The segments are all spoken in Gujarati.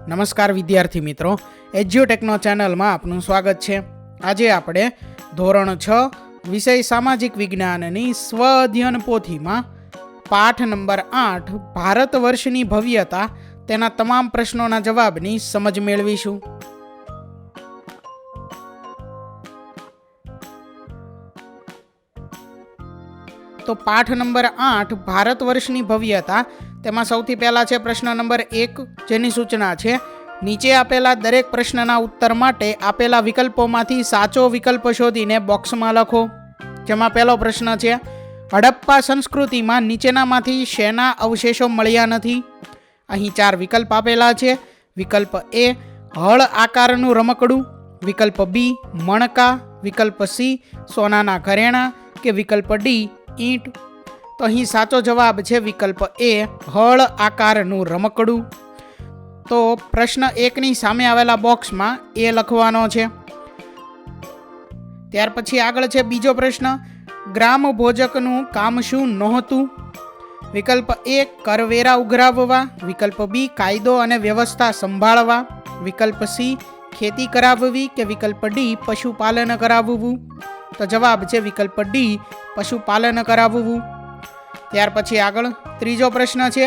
નમસ્કાર વિદ્યાર્થી મિત્રો, એજ્યુટેકનો ચેનલમાં આપનું સ્વાગત છે। આજે આપણે ધોરણ 6 વિષય સામાજિક વિજ્ઞાનની સ્વ અધ્યયન પોથીમાં પાઠ નંબર 8 ભારત વર્ષની ભવ્યતા તેના તમામ પ્રશ્નોના જવાબની સમજ મેળવીશું। તો પાઠ નંબર 8 ભારત વર્ષની ભવ્યતા તેમાં સૌથી પહેલા છે પ્રશ્ન નંબર 1, જેની સૂચના છે નીચે આપેલા દરેક પ્રશ્નના ઉત્તર માટે આપેલા વિકલ્પોમાંથી સાચો વિકલ્પ શોધીને બોક્સમાં લખો। જેમાં પહેલો પ્રશ્ન છે હડપ્પા સંસ્કૃતિમાં નીચેનામાંથી શેના અવશેષો મળ્યા નથી? અહીં 4 વિકલ્પ આપેલા છે। વિકલ્પ A હળ આકારનું રમકડું, વિકલ્પ B મણકા, વિકલ્પ C સોનાના ઘરેણાં કે વિકલ્પ D ઈંટ। તો અહીં સાચો જવાબ છે વિકલ્પ A હળ આકારનું રમકડું। તો પ્રશ્ન 1ની સામે આવેલા બોક્સમાં A લખવાનો છે। ત્યાર પછી આગળ છે બીજો પ્રશ્ન, ગ્રામ ભોજકનું કામ શું નહોતું? વિકલ્પ A કરવેરા ઉઘરાવવા, વિકલ્પ B કાયદો અને વ્યવસ્થા સંભાળવા, વિકલ્પ C ખેતી કરાવવી કે વિકલ્પ D પશુપાલન કરાવવું। તો જવાબ છે વિકલ્પ D પશુપાલન કરાવવું। ત્યાર પછી આગળ ત્રીજો પ્રશ્ન છે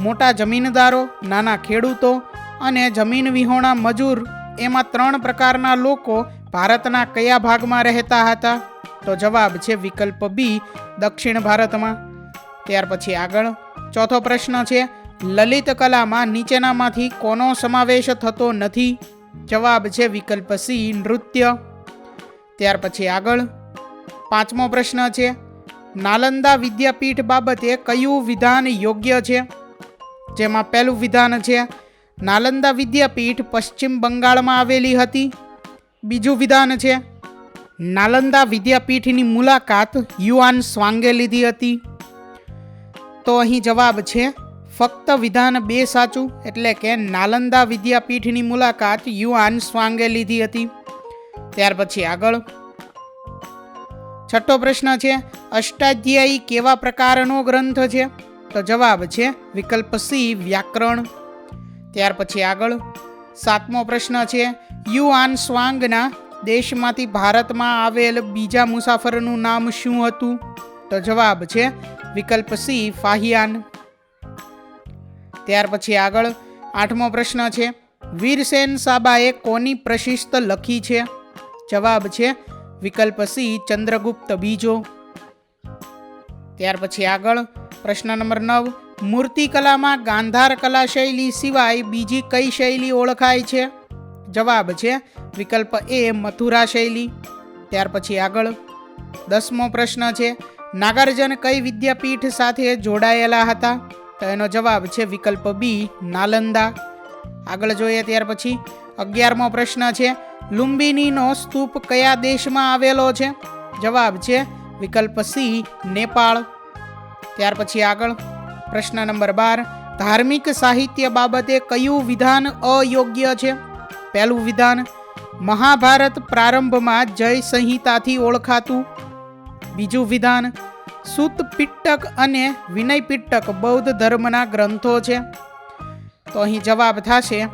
મોટા જમીનદારો, નાના ખેડૂતો અને જમીન વિહોણા મજૂર એમાં 3 પ્રકારના લોકો ભારતના કયા ભાગમાં રહેતા હતા? તો જવાબ છે વિકલ્પ B દક્ષિણ ભારતમાં। ત્યાર પછી આગળ ચોથો પ્રશ્ન છે લલિત કલામાં નીચેનામાંથી કોનો સમાવેશ થતો નથી? જવાબ છે વિકલ્પ C નૃત્ય। ત્યાર પછી આગળ પાંચમો પ્રશ્ન છે નાલંદા વિદ્યાપીઠ બાબતે કયું વિધાન યોગ્ય છે? જેમાં પહેલું વિધાન છે નાલંદા વિદ્યાપીઠ પશ્ચિમ બંગાળમાં આવેલી હતી। બીજું વિધાન છે નાલંદા વિદ્યાપીઠની મુલાકાત યુઆન સ્વાંગે લીધી હતી। તો અહીં જવાબ છે ફક્ત વિધાન 2 સાચું, એટલે કે નાલંદા વિદ્યાપીઠની મુલાકાત યુઆન સ્વાંગે લીધી હતી। ત્યાર પછી આગળ છઠ્ઠો પ્રશ્ન છે અષ્ટાધ્યાયી કેવા પ્રકારનો ગ્રંથ છે? તો જવાબ છે વિકલ્પ C વ્યાકરણ। ત્યાર પછી આગળ સાતમો પ્રશ્ન છે યુઆન સ્વાંગના દેશમાંથી ભારતમાં આવેલ બીજા મુસાફરનું નામ શું હતું? તો જવાબ છે વિકલ્પ C ફાહિયાન। ત્યાર પછી આગળ આઠમો પ્રશ્ન છે વીરસેન સાબાએ કોની પ્રશિસ્ત લખી છે? જવાબ છે વિકલ્પ C ચંદ્રગુપ્ત બીજો। ત્યાર પછી આગળ પ્રશ્ન નંબર 9 મૂર્તિકલામાં ગાંધાર કલા શૈલી સિવાય બીજી કઈ શૈલી ઓળખાય છે? જવાબ છે વિકલ્પ A મથુરા શૈલી। ત્યાર પછી આગળ 10મો પ્રશ્ન છે નાગાર્જુન કઈ વિદ્યાપીઠ સાથે જોડાયેલા હતા? તો એનો જવાબ છે વિકલ્પ B નાલંદા। આગળ જોઈએ ત્યાર પછી 11મો પ્રશ્ન છે લુંબિનીનો સ્તૂપ કયા દેશમાં આવેલો છે? જવાબ છે વિકલ્પ C નેપાળ। ત્યાર પછી આગળ પ્રશ્ન નંબર 12 ધાર્મિક સાહિત્ય બાબતે કયું વિધાન અયોગ્ય છે? પહેલું વિધાન મહાભારત પ્રારંભમાં જય સંહિતાથી ઓળખાતું। બીજું વિધાન સૂત પિટ્ટક અને વિનય પિટ્ટક બૌદ્ધ ધર્મના ગ્રંથો છે। તો અહીં જવાબ થશે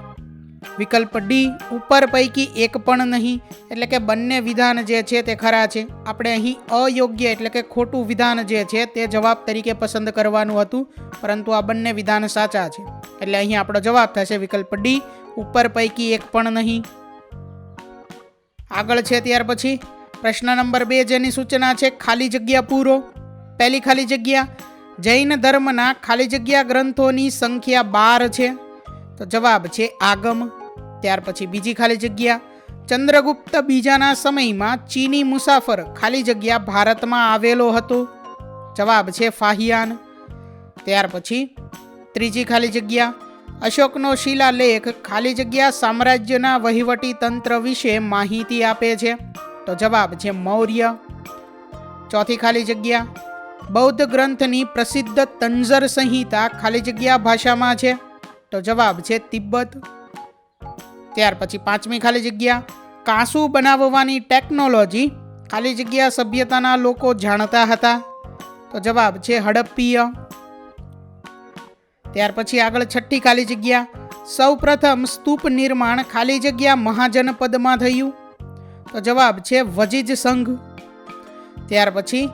વિકલ્પ D ઉપર પૈકી એક પણ નહીં, એટલે કે બંને વિધાન જે છે તે ખરા છે। આપણે અહીં અયોગ્ય એટલે કે ખોટું વિધાન જે છે તે જવાબ તરીકે પસંદ કરવાનું હતું, પરંતુ આ બંને વિધાન સાચા છે, એટલે અહીં આપણો જવાબ થશે વિકલ્પ D ઉપર પૈકી એક પણ નહીં। આગળ છે ત્યાર પછી પ્રશ્ન નંબર 2 જેની સૂચના છે ખાલી જગ્યા પૂરો। પહેલી ખાલી જગ્યા જૈન ધર્મના ખાલી જગ્યા ગ્રંથોની સંખ્યા 12 છે। તો જવાબ છે આગમ। ત્યાર પછી બીજી ખાલી જગ્યા ચંદ્રગુપ્ત બીજાના સમયમાં ચીની મુસાફર ખાલી જગ્યા ભારતમાં આવેલો હતો। જવાબ છે ફાહિયાન। ત્યાર પછી ત્રીજી ખાલી જગ્યા અશોકનો શિલાલેખ ખાલી જગ્યા સામ્રાજ્યના વહીવટી તંત્ર વિશે માહિતી આપે છે। તો જવાબ છે મૌર્ય। ચોથી ખાલી જગ્યા બૌદ્ધ ગ્રંથની પ્રસિદ્ધ તંજર સંહિતા ખાલી જગ્યા ભાષામાં છે। તો જવાબ છે તિબ્બત। ત્યાર પછી પાંચમી ખાલી જગ્યા કાંસુ બનાવવાની ટેકનોલોજી ખાલી જગ્યા સભ્યતાના લોકો જાણતા હતા। તો જવાબ છે હડપ્પીય। ત્યાર પછી આગળ છઠ્ઠી ખાલી જગ્યા સૌપ્રથમ સ્તૂપ નિર્માણ ખાલી જગ્યા મહાજનપદમાં થયું? તો જવાબ છે વજીજ સંઘ. ત્યાર પછી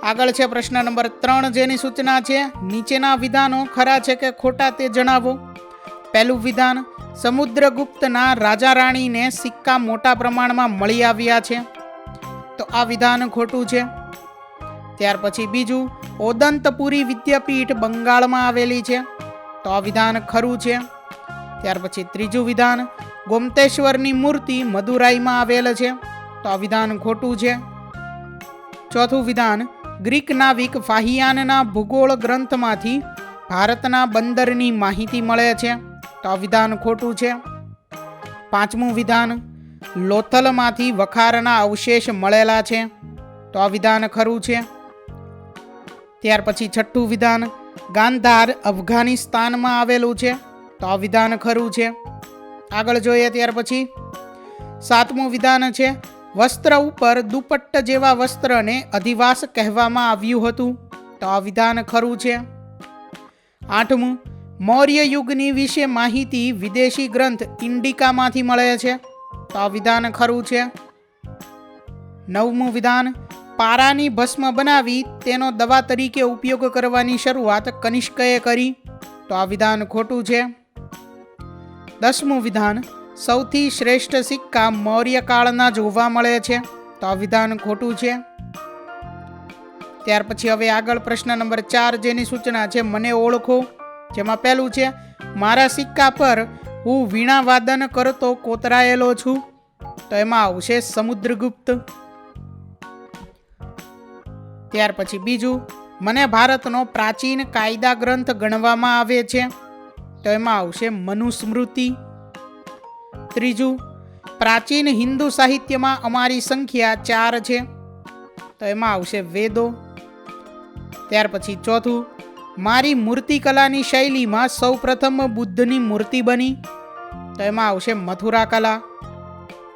આગળ છે પ્રશ્ન નંબર 3, જેની સૂચના છે નીચેના વિધાનો ખરા છે કે ખોટા તે જણાવો. પહેલું વિધાન, સમુદ્રગુપ્તના રાજા રાણીને સિક્કા મોટા પ્રમાણમાં મળી આવ્યા છે. તો આ વિધાન ખોટું છે. ત્યાર પછી બીજું, ઓદંતપુરી વિદ્યાપીઠ બંગાળમાં આવેલી છે. તો આ વિધાન ખરું છે. ત્યાર પછી ત્રીજું વિધાન, ગોમતેશ્વરની મૂર્તિ મદુરાઈમાં આવેલ છે. તો આ વિધાન ખોટું છે. ચોથું વિધાન, ગ્રીક નાવિક ફાહિયાનના ભૂગોળ ગ્રંથમાંથી ભારતના બંદરની માહિતી મળે છે. તો આ વિધાન ખોટું છે. પાંચમું વિધાન, લોથલમાંથી વખારના અવશેષ મળેલા છે. તો આ વિધાન ખરું છે. ત્યાર પછી છઠ્ઠું વિધાન, ગાંધાર અફઘાનિસ્તાનમાં આવેલું છે. તો આ વિધાન ખરું છે. આગળ જોઈએ ત્યાર પછી સાતમું વિધાન છે, વસ્ત્ર ઉપર દુપટ્ટ જેવા વસ્ત્રને અધિવાસ કહેવામાં આવ્યું હતું. તો આ વિધાન ખરું છે. આઠમું, મૌર્ય યુગની વિશે માહિતી વિદેશી ગ્રંથ ઇન્ડિકામાંથી મળે છે. તો આ વિધાન ખરું છે. નવમું વિધાન, પારાની ભસ્મ બનાવી તેનો દવા તરીકે ઉપયોગ કરવાની શરૂઆત કનિષ્કએ કરી. તો આ વિધાન ખોટું છે. 10મું વિધાન, સૌથી શ્રેષ્ઠ સિક્કા મૌર્ય કાળના જોવા મળે છે. તો આ વિધાન ખોટું છે. ત્યાર પછી હવે આગળ પ્રશ્ન નંબર 4, જેની સૂચના છે મને ઓળખો. જેમાં પહેલું છે, મારા સિક્કા પર હું વીણા વાદન કરતો કોતરાયેલો છું. તો એમાં આવશે સમુદ્રગુપ્ત. ત્યાર પછી બીજું, મને ભારતનો પ્રાચીન કાયદા ગ્રંથ ગણવામાં આવે છે. તો એમાં આવશે મનુસ્મૃતિ. ત્રીજું, પ્રાચીન હિન્દુ સાહિત્યમાં અમારી સંખ્યા 4 છે. તો એમાં આવશે વેદો. ત્યાર પછી ચોથું, મારી મૂર્તિકલાની શૈલીમાં સૌપ્રથમ બુદ્ધની મૂર્તિ બની. તો એમાં આવશે મથુરા કલા.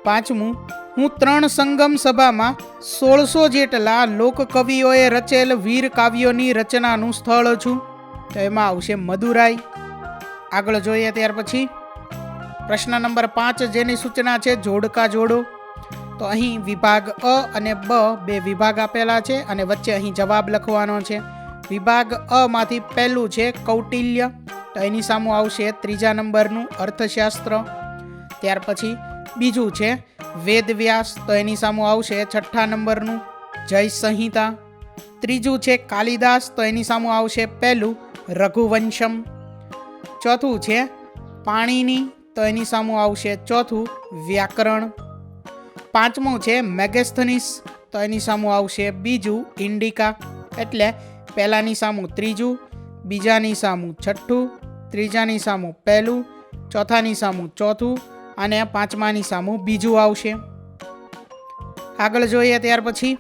પાંચમું, હું 3 સંગમ સભામાં 1600 જેટલા લોકકવિઓએ રચેલ વીર કાવ્યોની રચનાનું સ્થળ છું. તો એમાં આવશે મદુરાઈ. આગળ જોઈએ ત્યાર પછી પ્રશ્ન નંબર 5, જેની સૂચના છે જોડકા જોડો. તો અહીં વિભાગ અ અને બ 2 વિભાગ આપેલા છે અને વચ્ચે અહીં જવાબ લખવાનો છે. વિભાગ અ માંથી પહેલું છે કૌટિલ્ય. તો એની સામે આવશે 3જા નંબરનું અર્થશાસ્ત્ર. ત્યાર પછી બીજું છે વેદવ્યાસ. તો એની સામે આવશે 6ઠ્ઠા નંબરનું જય સંહિતા. ત્રીજું છે કાલિદાસ. તો એની સામે આવશે પહેલું રઘુવંશમ. ચોથું છે પાણીની. તો એની સામે આવશે ચોથું વ્યાકરણ. પાંચમું છે મેગેસ્થનીસ. તો એની સામે આવશે બીજું ઇન્ડિકા. એટલે પહેલાની સામું ત્રીજું, બીજાની સામું છઠ્ઠું, ત્રીજાની સામું પહેલું, ચોથાની સામું ચોથું અને પાંચમાની સામું બીજું આવશે. આગળ જોઈએ ત્યાર પછી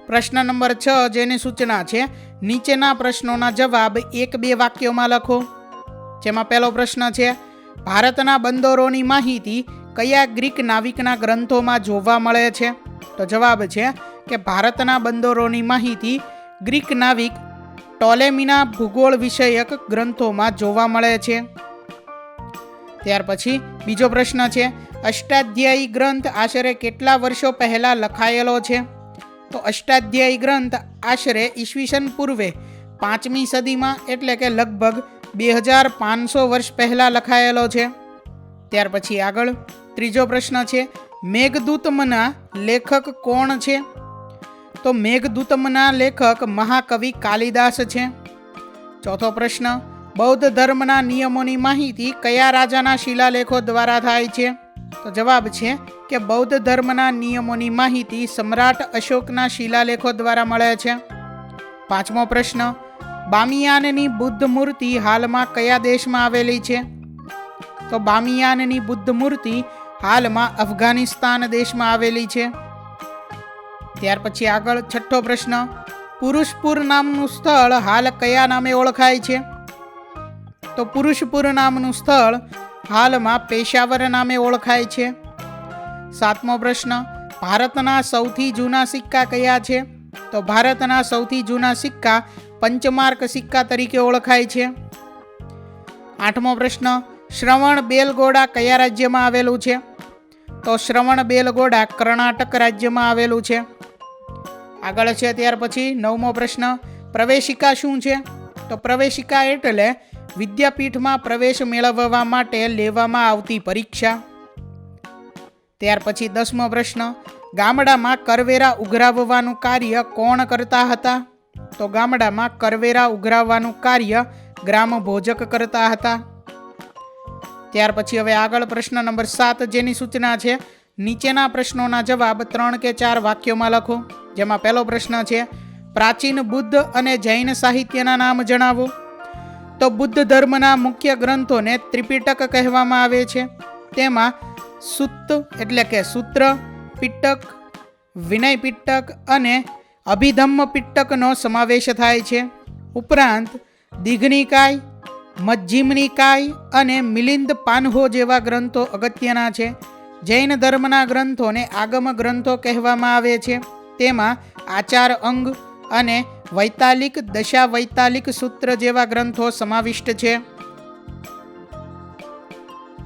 પ્રશ્ન નંબર 6, જેની સૂચના છે નીચેના પ્રશ્નોના જવાબ 1-2 વાક્યોમાં લખો. જેમાં પહેલો પ્રશ્ન છે, ભારતના બંદરોની માહિતી કયા ગ્રીક નાવિકના ગ્રંથોમાં જોવા મળે છે? તો જવાબ છે કે ભારતના બંદરોની માહિતી ગ્રીક નાવિક ટોલેમીના ભૂગોળ વિષયક ગ્રંથોમાં જોવા મળે છે. ત્યાર પછી બીજો પ્રશ્ન છે, અષ્ટાધ્યાયી ગ્રંથ આશરે કેટલા વર્ષો પહેલા લખાયેલો છે? તો અષ્ટાધ્યાયી ગ્રંથ આશરે ઈસવીસન પૂર્વે 5મી સદીમાં એટલે કે લગભગ 2500 વર્ષ પહેલાં લખાયેલો છે. ત્યાર પછી આગળ ત્રીજો પ્રશ્ન છે, મેઘદૂતમના લેખક કોણ છે? તો મેઘદૂતમના લેખક મહાકવિ કાલિદાસ છે. ચોથો પ્રશ્ન, બૌદ્ધ ધર્મના નિયમોની માહિતી કયા રાજાના શિલાલેખો દ્વારા થાય છે? તો જવાબ છે કે બૌદ્ધ ધર્મના નિયમોની માહિતી સમ્રાટ અશોકના શિલાલેખો દ્વારા મળે છે. પાંચમો પ્રશ્ન, બામિયાનની બુદ્ધ મૂર્તિ હાલમાં કયા દેશમાં આવેલી છે? તો બામિયાનની બુદ્ધ મૂર્તિ હાલમાં અફઘાનિસ્તાન દેશમાં આવેલી છે. ત્યાર પછી આગળ છઠ્ઠો પ્રશ્ન, પુરુષપુર નામનું સ્થળ હાલ કયા નામે ઓળખાય છે? તો પુરુષપુર નામનું સ્થળ હાલમાં પેશાવર નામે ઓળખાય છે. સાતમો પ્રશ્ન, ભારતના સૌથી જૂના સિક્કા કયા છે? તો ભારતના સૌથી જૂના સિક્કા પંચમાર્ક સિક્કા તરીકે ઓળખાય છે. આઠમો પ્રશ્ન, શ્રવણ બેલગોડા કયા રાજ્યમાં આવેલું છે? તો શ્રવણ બેલગોડા કર્ણાટક રાજ્યમાં આવેલું છે. આગળ છે ત્યાર પછી 9મો પ્રશ્ન, પ્રવેશિકા શું છે? તો પ્રવેશિકા એટલે વિદ્યાપીઠમાં પ્રવેશ મેળવવા માટે લેવામાં આવતી પરીક્ષા. ત્યાર પછી 10મો પ્રશ્ન, ગામડામાં કરવેરા ઉઘરાવવાનું કાર્ય કોણ કરતા હતા? તો ગામડામાં કરવેરા ઉઘરાવવાનું કાર્ય ગ્રામ ભોજક કરતા હતા. ત્યાર પછી હવે આગળ પ્રશ્ન નંબર 7 જેની સૂચના છે, નીચેના પ્રશ્નોના જવાબ 3 કે 4 વાક્યોમાં લખો. જેમાં પહેલો પ્રશ્ન છે, પ્રાચીન બુદ્ધ અને જૈન સાહિત્યના નામ જણાવો. તો બુદ્ધ ધર્મના મુખ્ય ગ્રંથોને ત્રિપિટક કહેવામાં આવે છે. તેમાં સુત્ત એટલે કે સૂત્ર પિટક, વિનય પિટક અને અભિધમ્મ પિટકનો સમાવેશ થાય છે. ઉપરાંત દીઘનિકાય, મજ્જિમ નિકાય અને મિલિંદ પાન્હો જેવા ગ્રંથો અગત્યના છે. જૈન ધર્મના ગ્રંથોને આગમ ગ્રંથો કહેવામાં આવે છે. તેમાં આચાર અંગ અને વૈતાલિક, દશાવૈતાલિક સૂત્ર જેવા ગ્રંથો સમાવિષ્ટ છે.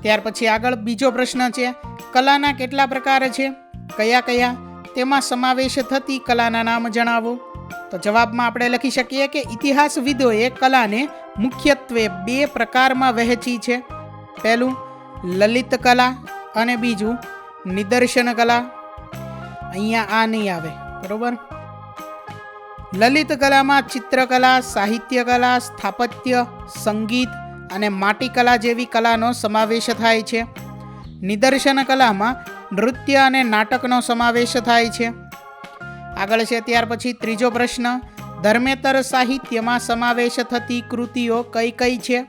ત્યાર પછી આગળ બીજો પ્રશ્ન છે, કલાના કેટલા પ્રકાર છે? કયા કયા? તેમાં સમાવેશ થતી કલાના નામ જણાવો. તો જવાબમાં આપણે લખી શકીએ કે ઇતિહાસવિદોએ કલાને મુખ્યત્વે 2 પ્રકારમાં વહેંચી છે. પહેલું લલિત કલા અને બીજું નિદર્શન કલા. અહીંયા આ નહીં આવે, બરોબર. લલિત કલામાં ચિત્રકલા, સાહિત્ય કલા, સ્થાપત્ય, સંગીત અને માટીકલા જેવી કલાનો સમાવેશ થાય છે. નિદર્શન કલામાં નૃત્ય અને નાટકનો સમાવેશ થાય છે. આગળ છે ત્યાર પછી ત્રીજો પ્રશ્ન, ધર્મેતર સાહિત્યમાં સમાવેશ થતી કૃતિઓ કઈ કઈ છે?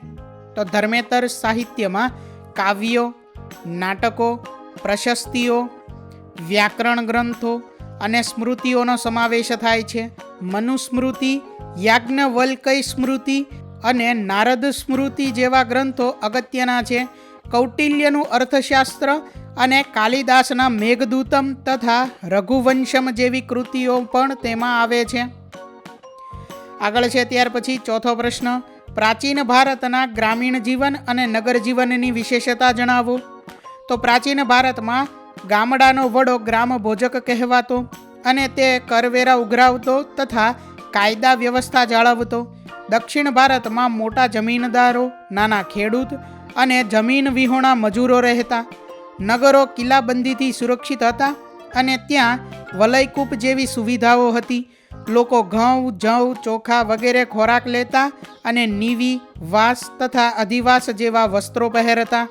તો ધર્મેતર સાહિત્યમાં કાવ્યો, નાટકો, પ્રશસ્તિઓ, વ્યાકરણ ગ્રંથો અને સ્મૃતિઓનો સમાવેશ થાય છે. મનુસ્મૃતિ, યાજ્ઞવલ્ક્ય સ્મૃતિ અને નારદ સ્મૃતિ જેવા ગ્રંથો અગત્યના છે. કૌટિલ્યનું અર્થશાસ્ત્ર અને કાલિદાસના મેઘદૂતમ તથા રઘુવંશમ જેવી કૃતિઓ પણ તેમાં આવે છે. આગળ છે ત્યાર પછી ચોથો પ્રશ્ન, પ્રાચીન ભારતના ગ્રામીણ જીવન અને નગર જીવનની વિશેષતા જણાવો. તો પ્રાચીન ભારતમાં ગામડાનો વડો ગ્રામ ભોજક કહેવાતો અને તે કરવેરા ઉઘરાવતો તથા કાયદા વ્યવસ્થા જાળવતો. દક્ષિણ ભારતમાં મોટા જમીનદારો, નાના ખેડૂત અને જમીન વિહોણા મજૂરો રહેતા. નગરો કિલ્લાબંધીથી સુરક્ષિત હતા અને ત્યાં વલયકૂપ જેવી સુવિધાઓ હતી. લોકો ઘઉં, જવ, ચોખા વગેરે ખોરાક લેતા અને નીવી, વાસ તથા અધિવાસ જેવા વસ્ત્રો પહેરતા.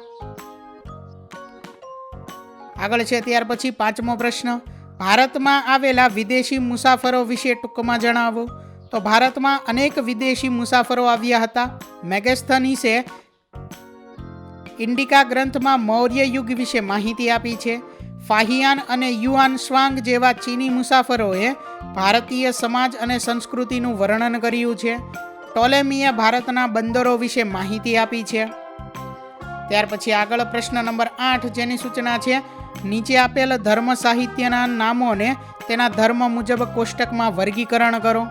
આગળ છે ત્યાર પછી 5મો પ્રશ્ન, ભારતમાં આવેલા વિદેશી મુસાફરો વિશે ટૂંકમાં જણાવો. તો ભારતમાં અનેક વિદેશી મુસાફરો આવ્યા હતા. મેગેસ્થનીસે ઇન્ડિકા ગ્રંથમાં મૌર્ય યુગ વિશે માહિતી આપી છે. ફાહિયાન અને યુઆન સ્વાંગ જેવા ચીની મુસાફરોએ ભારતીય સમાજ અને સંસ્કૃતિનું વર્ણન કર્યું છે. ટોલેમીએ ભારતના બંદરો વિશે માહિતી આપી છે. ત્યાર પછી આગળ પ્રશ્ન નંબર 8 જેની સૂચના છે, નીચે આપેલ ધર્મ સાહિત્યના નામોને તેના ધર્મ મુજબ કોષ્ટકમાં વર્ગીકરણ કરો.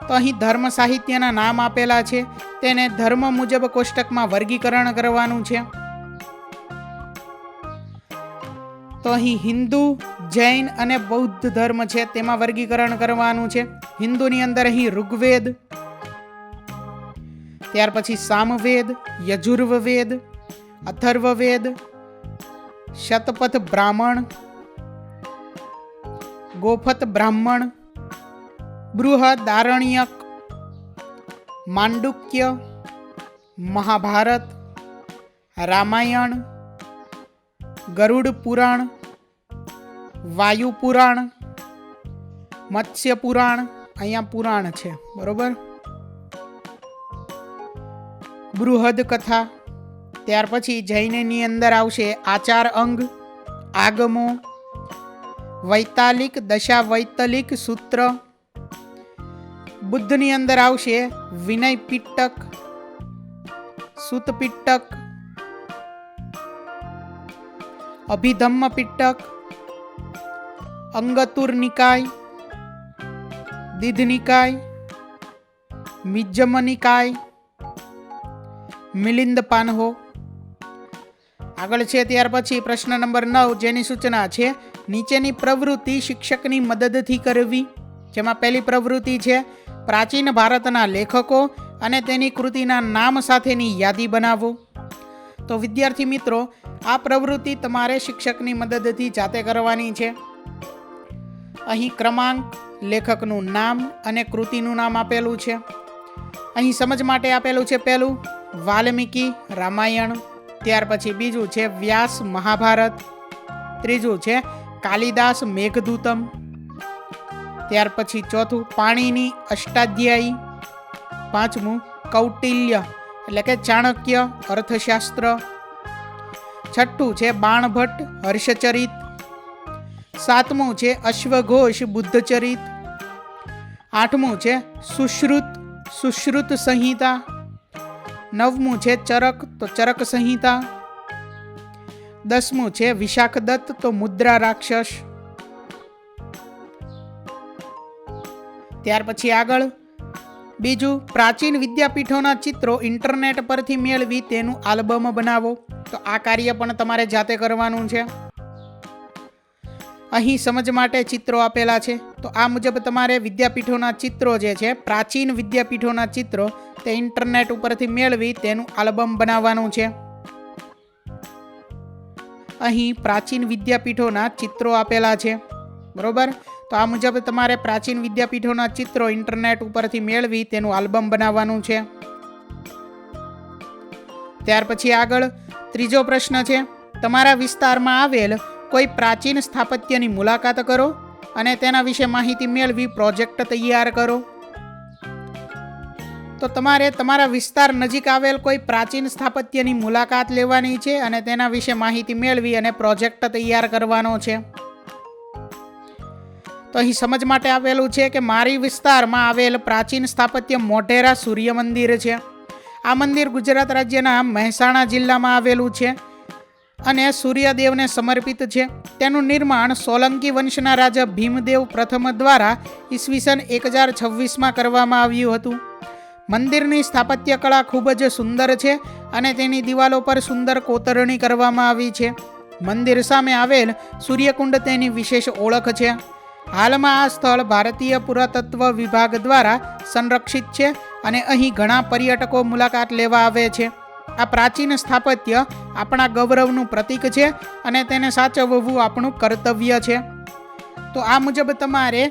તો અહીં ધર્મ સાહિત્યના નામ આપેલા છે, તેને ધર્મ મુજબ કોષ્ટકમાં વર્ગીકરણ કરવાનું છે. તો અહીં હિન્દુ, જૈન અને બૌદ્ધ ધર્મ છે તેમાં વર્ગીકરણ કરવાનું છે. હિન્દુની અંદર અહીં ઋગ્વેદ, ત્યાર પછી સામવેદ, યજુર્વેદ, અથર્વવેદ, શતપથ બ્રાહ્મણ, ગોફત બ્રાહ્મણ, બૃહદારણ્યક, માંડુક્ય, મહાભારત, રામાયણ, ગરુડ પુરાણ, વાયુ પુરાણ, મત્સ્ય પુરાણ, અહીંયા પુરાણ છે, બરોબર, બૃહદ કથા. ત્યાર પછી જૈનની અંદર આવશે આચાર અંગ, આગમો, વૈતાલિક, દશાવૈતલિક સૂત્ર. બુદ્ધની અંદર આવશે વિનય પિટક, સુત પિટક, અભિધમ્મ પિટક, અંગતુર નિકાય, દીધ નિકાય, મિજ્જમ નિકાય, મિલિંદ પાન્હો. આગળ છે ત્યાર પછી પ્રશ્ન નંબર 9, જેની સૂચના છે નીચેની પ્રવૃત્તિ શિક્ષકની મદદથી કરવી. જેમાં પહેલી પ્રવૃત્તિ છે પ્રાચીન ભારતના લેખકો અને તેની કૃતિના નામ સાથેની યાદી બનાવો. તો વિદ્યાર્થી મિત્રો, આ પ્રવૃત્તિ તમારે શિક્ષકની મદદથી જાતે કરવાની છે. અહીં ક્રમાંક, લેખકનું નામ અને કૃતિનું નામ આપેલું છે. અહીં સમજ માટે આપેલું છે પહેલું વાલ્મીકી રામાયણ, ત્યાર પછી બીજું છે વ્યાસ મહાભારત, ત્રીજું છે કાલિદાસ મેઘદૂતમ, ત્યાર પછી ચોથું પાણીની અષ્ટાધ્યાયી, પાંચમું કૌટિલ્ય એટલે કે ચાણક્ય અર્થશાસ્ત્ર, છઠ્ઠું છે બાણભટ્ટ હર્ષચરિત, સાતમું છે અશ્વઘોષ બુદ્ધચરિત, આઠમું છે સુશ્રુત સંહિતા, નવમું છે ચરક તો ચરક સંહિતા, દસમું છે વિશાખદત્ત તો મુદ્રા રાક્ષસ. ત્યાર પછી આગળ બીજું પ્રાચીન વિદ્યાપીઠોના ચિત્રો ઇન્ટરનેટ પરથી મેળવી તેનું આલ્બમ બનાવો. તો આ કાર્ય પણ તમારે જાતે કરવાનું છે. અહીં સમજ માટે ચિત્રો આપેલા છે. તો આ મુજબ તમારે વિદ્યાપીઠોના ચિત્રો જે છે, પ્રાચીન વિદ્યાપીઠોના ચિત્રો તે ઇન્ટરનેટ ઉપરથી મેળવી તેનું આલ્બમ બનાવવાનું છે. અહીં પ્રાચીન વિદ્યાપીઠોના ચિત્રો આપેલા છે, બરોબર. તો આ મુજબ તમારે પ્રાચીન વિદ્યાપીઠોના ચિત્રો ઇન્ટરનેટ ઉપરથી મેળવી તેનું આલ્બમ બનાવવાનું છે. ત્યાર પછી આગળ ત્રીજો પ્રશ્ન છે તમારા વિસ્તારમાં આવેલ કોઈ પ્રાચીન સ્થાપત્યની મુલાકાત કરો અને તેના વિશે માહિતી મેળવી પ્રોજેક્ટ તૈયાર કરો. તો તમારે તમારા વિસ્તાર નજીક આવેલ કોઈ પ્રાચીન સ્થાપત્યની મુલાકાત લેવાની છે અને તેના વિશે માહિતી મેળવી અને પ્રોજેક્ટ તૈયાર કરવાનો છે. તો અહીં સમજ માટે આપેલું છે કે મારી વિસ્તારમાં આવેલ પ્રાચીન સ્થાપત્ય મોઢેરા સૂર્ય મંદિર છે. આ મંદિર ગુજરાત રાજ્યના મહેસાણા જિલ્લામાં આવેલું છે અને સૂર્યદેવને સમર્પિત છે. તેનું નિર્માણ સોલંકી વંશના રાજા ભીમદેવ પ્રથમ દ્વારા ઈસવીસન 1026માં કરવામાં આવ્યું હતું. મંદિરની સ્થાપત્ય કળા ખૂબ જ સુંદર છે અને તેની દિવાલો પર સુંદર કોતરણી કરવામાં આવી છે. મંદિર સામે આવેલ સૂર્યકુંડ તેની વિશેષ ઓળખ છે. હાલમાં આ સ્થળ ભારતીય પુરાતત્વ વિભાગ દ્વારા સંરક્ષિત છે અને અહીં ઘણા પર્યટકો મુલાકાત લેવા આવે છે. આ પ્રાચીન સ્થાપત્ય આપણા ગૌરવનું પ્રતીક છે અને તેને સાચવવું આપણું કર્તવ્ય છે. તો આ મુજબ તમારે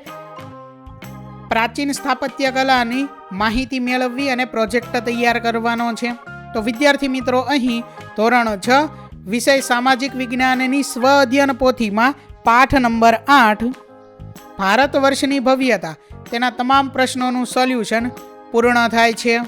પ્રાચીન સ્થાપત્ય કલાની માહિતી મેળવવી અને પ્રોજેક્ટ તૈયાર કરવાનો છે. તો વિદ્યાર્થી મિત્રો, અહીં ધોરણ 6 વિષય સામાજિક વિજ્ઞાનની સ્વ અધ્યયન પોથીમાં પાઠ નંબર 8 ભારત વર્ષની ભવ્યતા તેના તમામ પ્રશ્નોનું સોલ્યુશન પૂર્ણ થાય છે.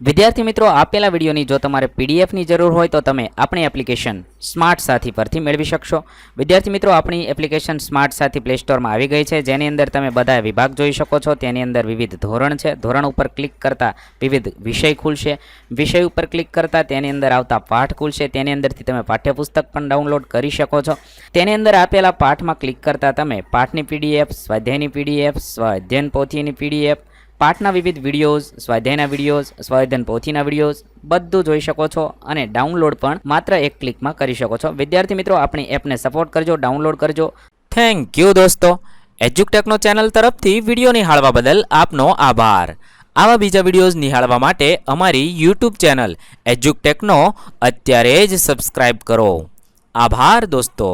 વિદ્યાર્થી મિત્રો, આપેલા વિડીયોની જો તમારે પીડીએફની જરૂર હોય તો તમે આપણી એપ્લિકેશન સ્માર્ટ સાથી પરથી મેળવી શકશો. વિદ્યાર્થી મિત્રો, આપણી એપ્લિકેશન સ્માર્ટ સાથી પ્લે સ્ટોરમાં આવી ગઈ છે, જેની અંદર તમે બધા વિભાગ જોઈ શકો છો. તેની અંદર વિવિધ ધોરણ છે. ધોરણ ઉપર ક્લિક કરતાં વિવિધ વિષય ખુલશે. વિષય ઉપર ક્લિક કરતાં તેની અંદર આવતા પાઠ ખુલશે. તેની અંદરથી તમે પાઠ્યપુસ્તક પણ ડાઉનલોડ કરી શકો છો. તેની અંદર આપેલા પાઠમાં ક્લિક કરતાં તમે પાઠની પીડીએફ, સ્વાધ્યાયની પીડીએફ, સ્વાધ્યાયન પોથીની પીડીએફ, પાઠના વિવિધ વિડીયોઝ, સ્વાધ્યાયના વિડીયોઝ, સ્વાધ્યાયન પોથીના વિડીયોઝ બધું જોઈ શકો છો અને ડાઉનલોડ પણ માત્ર એક ક્લિકમાં કરી શકો છો. વિદ્યાર્થી મિત્રો, આપણી એપને સપોર્ટ કરજો, ડાઉનલોડ કરજો. થેન્ક યુ દોસ્તો. એજ્યુકટેકનો ચેનલ તરફથી વિડીયો નિહાળવા બદલ આપનો આભાર. આવા બીજા વિડીયોઝ નિહાળવા માટે અમારી યુટ્યુબ ચેનલ એજ્યુકટેકનો અત્યારે જ સબસ્ક્રાઇબ કરો. આભાર દોસ્તો.